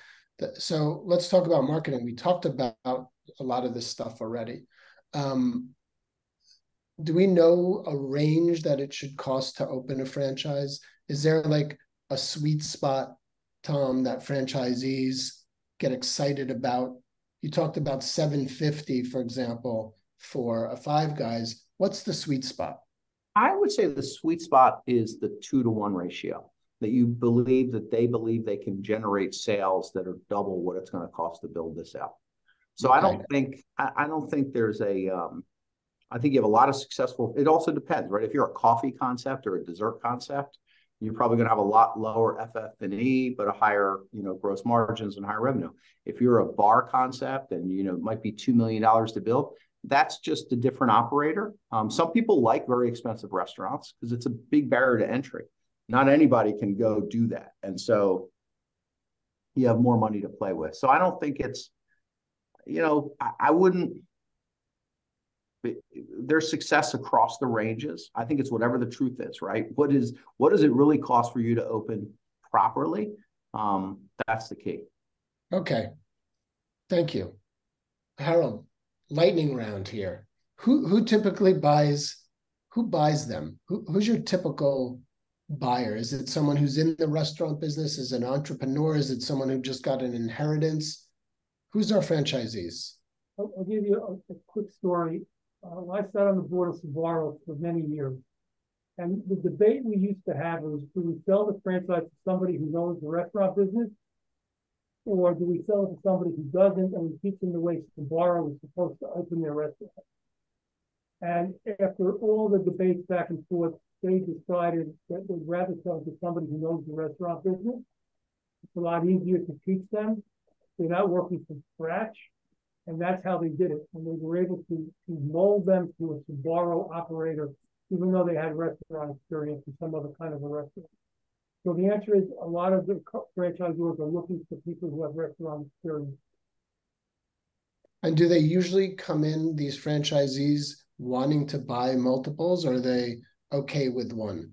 So let's talk about marketing. We talked about a lot of this stuff already. Do we know a range that it should cost to open a franchise? Is there like a sweet spot, Tom, that franchisees get excited about? You talked about $750, for example, for a Five Guys. What's the sweet spot? I would say the sweet spot is the 2-to-1 ratio, that you believe that they believe they can generate sales that are double what it's going to cost to build this out. So I don't think there's I think you have a lot of successful, it also depends, right? If you're a coffee concept or a dessert concept, you're probably going to have a lot lower FF&E, but a higher, gross margins and higher revenue. If you're a bar concept and, it might be $2 million to build, that's just a different operator. Some people like very expensive restaurants because it's a big barrier to entry. Not anybody can go do that. And so you have more money to play with. So I don't think it's, I wouldn't, there's success across the ranges. I think it's whatever the truth is, right? What does it really cost for you to open properly? That's the key. Okay. Thank you. Harold, lightning round here. Who typically buys them? Who's your typical buyer? Is it someone who's in the restaurant business? Is it an entrepreneur? Is it someone who just got an inheritance? Who's our franchisees? I'll give you a quick story. I sat on the board of Sbarro for many years. And the debate we used to have was, do we sell the franchise to somebody who knows the restaurant business? Or do we sell it to somebody who doesn't, and we teach them the way Sbarro is supposed to open their restaurant? And after all the debates back and forth, they decided that they'd rather sell it to somebody who knows the restaurant business. It's a lot easier to teach them. They're not working from scratch. And that's how they did it. And they were able to mold them to a Sbarro operator, even though they had restaurant experience in some other kind of a restaurant. So the answer is a lot of the franchisors are looking for people who have restaurant experience. And do they usually come in, these franchisees, wanting to buy multiples, or are they okay with one?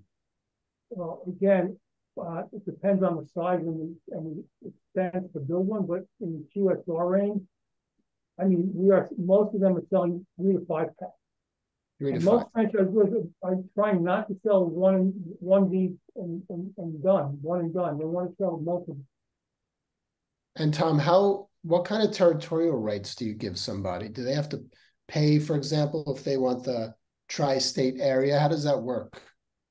Well, again, it depends on the size and the expense to build one, but in the QSR range, I mean, most of them are selling 3 to 5 packs. 3 to 5. Most franchisors are trying not to sell one deep and done, one and done. They want to sell multiple. And Tom, what kind of territorial rights do you give somebody? Do they have to pay, for example, if they want the tri-state area? How does that work?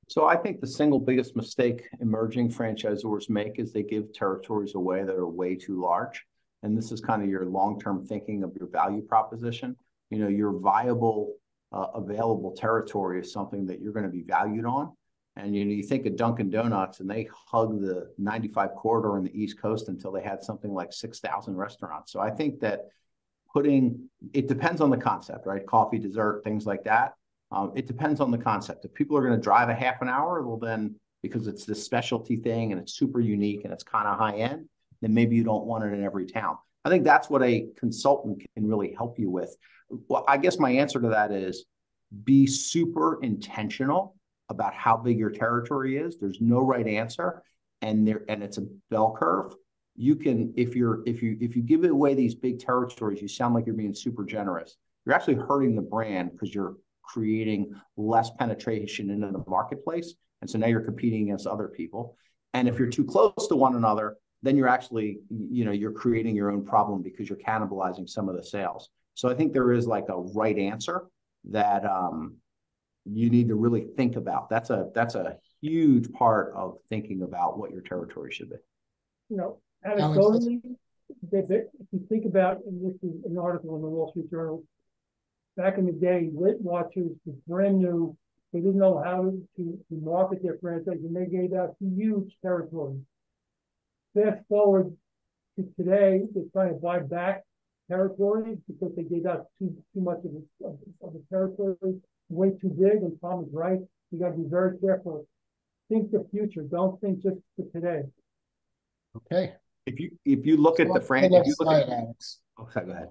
So I think the single biggest mistake emerging franchisors make is they give territories away that are way too large. And this is kind of your long-term thinking of your value proposition. You know, your viable, available territory is something that you're going to be valued on. And you think of Dunkin' Donuts, and they hug the 95 corridor on the East Coast until they had something like 6,000 restaurants. So I think that it depends on the concept, right? Coffee, dessert, things like that. It depends on the concept. If people are going to drive a half an hour, well then, because it's this specialty thing and it's super unique and it's kind of high end, then maybe you don't want it in every town. I think that's what a consultant can really help you with. Well, I guess my answer to that is be super intentional about how big your territory is. There's no right answer, and it's a bell curve. You can, if you give away these big territories, you sound like you're being super generous. You're actually hurting the brand because you're creating less penetration into the marketplace. And so now you're competing against other people. And if you're too close to one another, then you're actually, you're creating your own problem because you're cannibalizing some of the sales. So I think there is like a right answer that you need to really think about. That's a huge part of thinking about what your territory should be. Anecdotally, if you think about, and this is an article in the Wall Street Journal, back in the day, Weight Watchers was brand new. They didn't know how to market their franchise, and they gave out huge territories. Fast forward to today, they're trying to buy back territories because they gave out too much of the territory, way too big. And Tom is right. You got to be very careful. Think the future. Don't think just for today. Okay. If you look at the franchise, Alex. Okay, go ahead.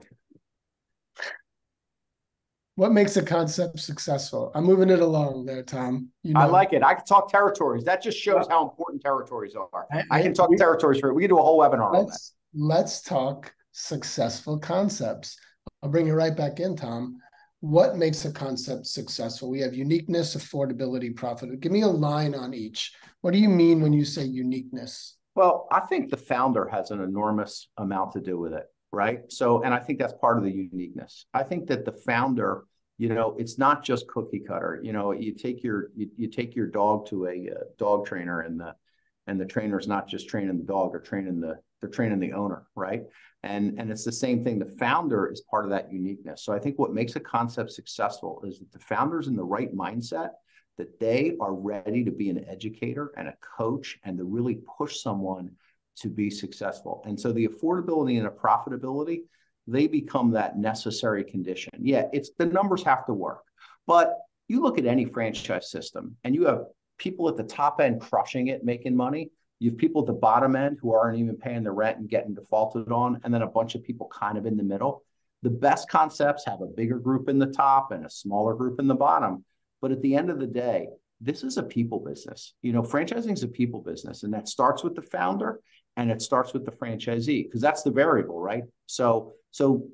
What makes a concept successful? I'm moving it along there, Tom. I like it. I can talk territories. That just shows how important territories are. I can talk territories for it. We can do a whole webinar on that. Let's talk successful concepts. I'll bring you right back in, Tom. What makes a concept successful? We have uniqueness, affordability, profit. Give me a line on each. What do you mean when you say uniqueness? Well, I think the founder has an enormous amount to do with it, right? So, and I think that's part of the uniqueness. I think that the founder, it's not just cookie cutter. You take your dog to a dog trainer, and the trainer's not just training the dog, they're training the owner, right? And it's the same thing. The founder is part of that uniqueness. So I think what makes a concept successful is that the founder's in the right mindset, that they are ready to be an educator and a coach and to really push someone to be successful. And so the affordability and the profitability, they become that necessary condition. Yeah, the numbers have to work. But you look at any franchise system and you have people at the top end crushing it, making money. You have people at the bottom end who aren't even paying the rent and getting defaulted on, and then a bunch of people kind of in the middle. The best concepts have a bigger group in the top and a smaller group in the bottom. But at the end of the day, this is a people business. Franchising is a people business, and that starts with the founder and it starts with the franchisee, because that's the variable, right? So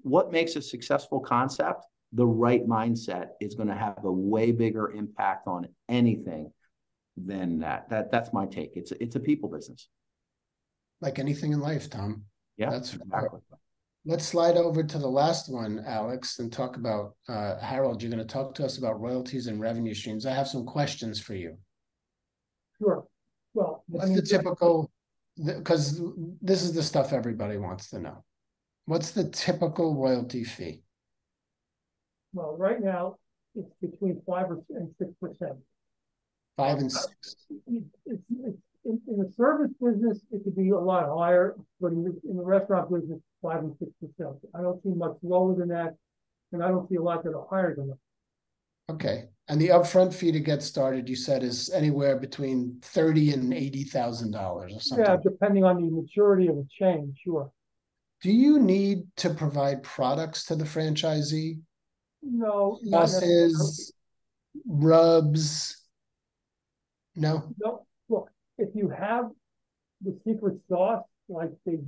what makes a successful concept? The right mindset is going to have a way bigger impact on anything than that. That's my take. It's a people business. Like anything in life, Tom. Yeah, that's exactly. Let's slide over to the last one, Alex, and talk about Harold. You're going to talk to us about royalties and revenue streams. I have some questions for you. Sure. Well, What's the typical, because this is the stuff everybody wants to know. What's the typical royalty fee? Well, right now it's between 5 and 6%. 5 and 6. It's in the service business, it could be a lot higher, but in the restaurant business, 5 and 6%. I don't see much lower than that, and I don't see a lot that are higher than that. Okay. And the upfront fee to get started, you said, is anywhere between $30,000 and $80,000 or something. Yeah, depending on the maturity of the chain, sure. Do you need to provide products to the franchisee? No, not necessarily. Sauces, rubs? No? No, look, if you have the secret sauce, like the,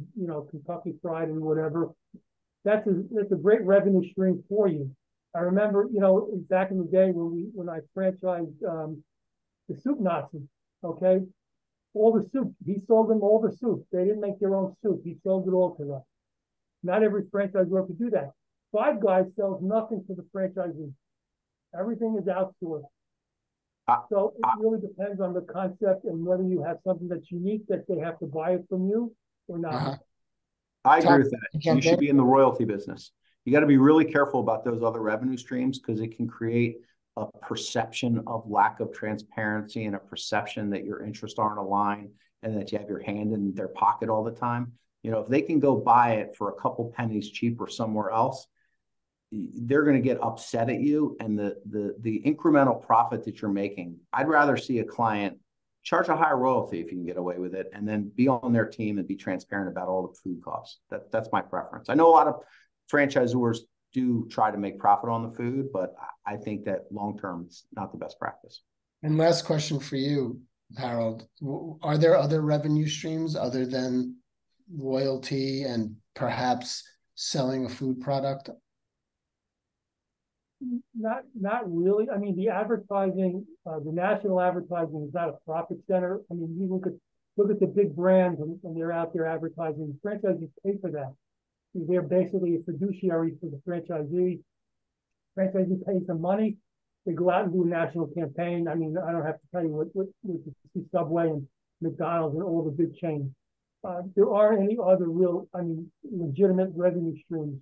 Kentucky Fried and whatever, that's a great revenue stream for you. I remember, back in the day when I franchised the soup Nazi, okay? All the soup, he sold them all the soup. They didn't make their own soup. He sold it all to them. Not every franchisor could do that. Five Guys sells nothing to the franchisee. Everything is outsourced. So it really depends on the concept and whether you have something that's unique that they have to buy it from you or not. I agree with that. You should be in the royalty business. You got to be really careful about those other revenue streams because it can create a perception of lack of transparency and a perception that your interests aren't aligned and that you have your hand in their pocket all the time. If they can go buy it for a couple pennies cheaper somewhere else, they're going to get upset at you. And the incremental profit that you're making, I'd rather see a client charge a higher royalty if you can get away with it, and then be on their team and be transparent about all the food costs. That's my preference. I know a lot of franchisors do try to make profit on the food, but I think that long-term it's not the best practice. And last question for you, Harold. Are there other revenue streams other than royalty and perhaps selling a food product? Not really. I mean, the advertising, the national advertising is not a profit center. I mean, you look at the big brands and they're out there advertising. Franchisees pay for that. They're basically a fiduciary for the franchisee. Franchisee pays some money. They go out and do a national campaign. I mean, I don't have to tell you what you see Subway and McDonald's and all the big chains. There aren't any other real, legitimate revenue streams.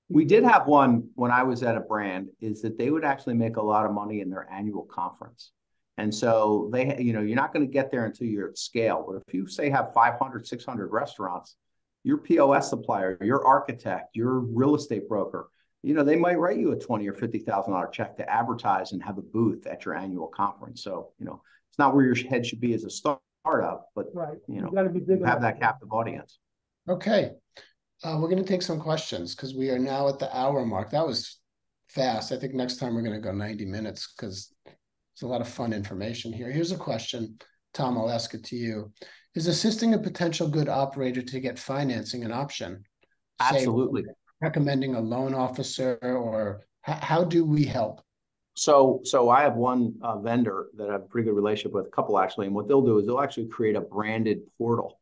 We did have one when I was at a brand, is that they would actually make a lot of money in their annual conference. And so you're not going to get there until you're at scale. But if you say have 500, 600 restaurants, your POS supplier, your architect, your real estate broker, they might write you a $20,000 or $50,000 check to advertise and have a booth at your annual conference. So, it's not where your head should be as a startup, but right. You got to be big have that captive audience. Okay. We're going to take some questions because we are now at the hour mark. That was fast. I think next time we're going to go 90 minutes because there's a lot of fun information here. Here's a question. Tom, I'll ask it to you. Is assisting a potential good operator to get financing an option? Absolutely. Say, recommending a loan officer, or how do we help? So I have one vendor that I have a pretty good relationship with, a couple actually, and what they'll do is they'll actually create a branded portal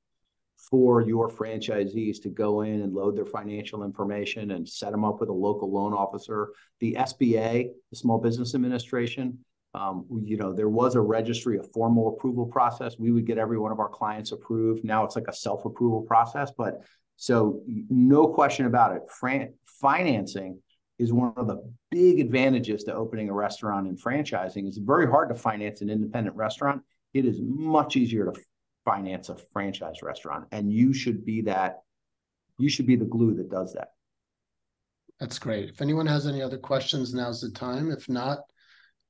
for your franchisees to go in and load their financial information and set them up with a local loan officer. The SBA, the Small Business Administration, there was a registry, a formal approval process. We would get every one of our clients approved. Now it's like a self-approval process, but so no question about it. Financing is one of the big advantages to opening a restaurant and franchising. It's very hard to finance an independent restaurant. It is much easier to finance a franchise restaurant, and you should be the glue that does that. That's great. If anyone has any other questions, now's the time. If not,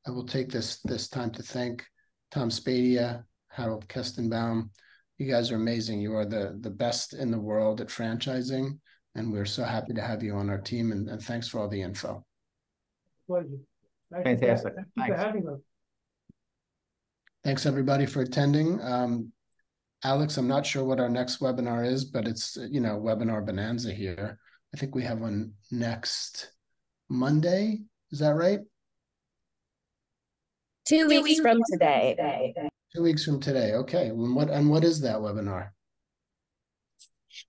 I will take this time to thank Tom Spadia, Harold Kestenbaum. You guys are amazing. You are the best in the world at franchising, and we're so happy to have you on our team, and thanks for all the info. Pleasure. Fantastic. Thanks for having us. Thanks everybody for attending. Alex, I'm not sure what our next webinar is, but it's, webinar bonanza here. I think we have one next Monday. Is that right? 2 weeks from today. 2 weeks from today. Okay. And what is that webinar?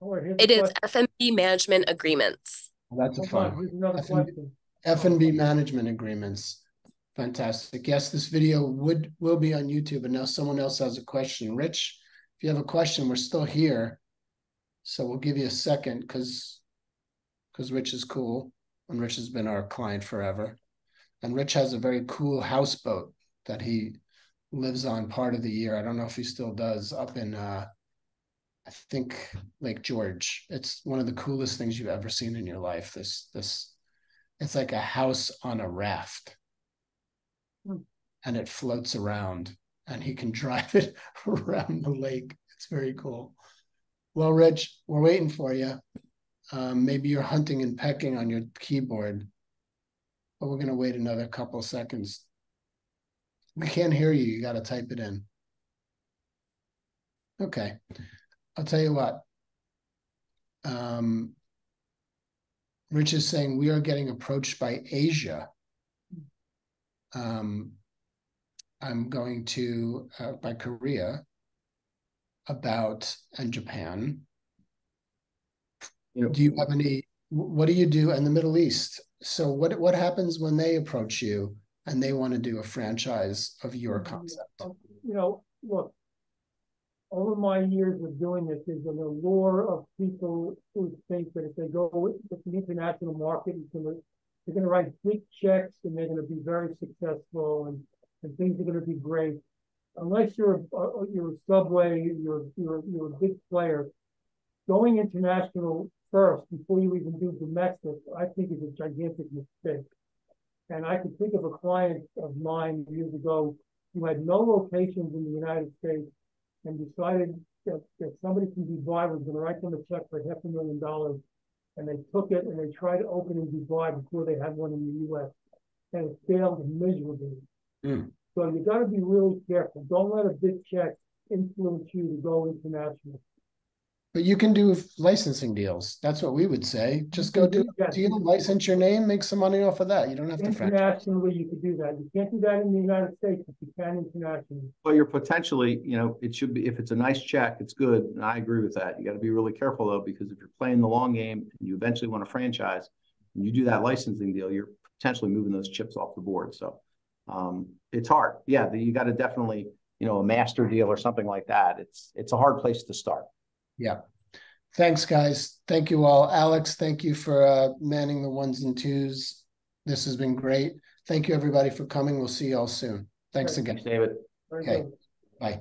All right, here's the It is question. F&B management agreements. Well, that's a Hold fun on, one. here's another F&B question. F&B management agreements. Fantastic. Yes, this video will be on YouTube, and now someone else has a question. Rich, if you have a question, we're still here. So we'll give you a second because Rich is cool, and Rich has been our client forever. And Rich has a very cool houseboat that he lives on part of the year. I don't know if he still does, up in I think Lake George. It's one of the coolest things you've ever seen in your life. It's like a house on a raft. And it floats around, and he can drive it around the lake. It's very cool. Well, Rich, we're waiting for you. Maybe you're hunting and pecking on your keyboard, but we're going to wait another couple seconds. We can't hear you. You got to type it in. Okay. I'll tell you what. Rich is saying we are getting approached by Asia. I'm going to, by Korea, and Japan. Do you have any, what do you do in the Middle East? So what happens when they approach you and they want to do a franchise of your concept? You know, look, over my years of doing this, there's an allure of people who think that if they go with the international market, they're going to write big checks and they're going to be very successful and things are going to be great. Unless you're a Subway, you're a big player. Going international first before you even do domestic, I think is a gigantic mistake. And I could think of a client of mine years ago who had no locations in the United States and decided that somebody from Dubai was going to write them a check for $500,000. And they took it and they tried to open in Dubai before they had one in the US. And it failed miserably. So you got to be really careful. Don't let a big check influence you to go international. But you can do licensing deals. That's what we would say. Just go do license your name, make some money off of that. You don't have to franchise. Internationally, you could do that. You can't do that in the United States, but you can internationally. Well, you're potentially, it should be, if it's a nice check, it's good. And I agree with that. You got to be really careful though, because if you're playing the long game and you eventually want to franchise and you do that licensing deal, you're potentially moving those chips off the board. So it's hard. Yeah, you got to definitely, a master deal or something like that. It's a hard place to start. Yeah. Thanks, guys. Thank you all. Alex, thank you for manning the 1s and 2s. This has been great. Thank you, everybody, for coming. We'll see you all soon. Thanks again. Thanks, David. Okay. Bye.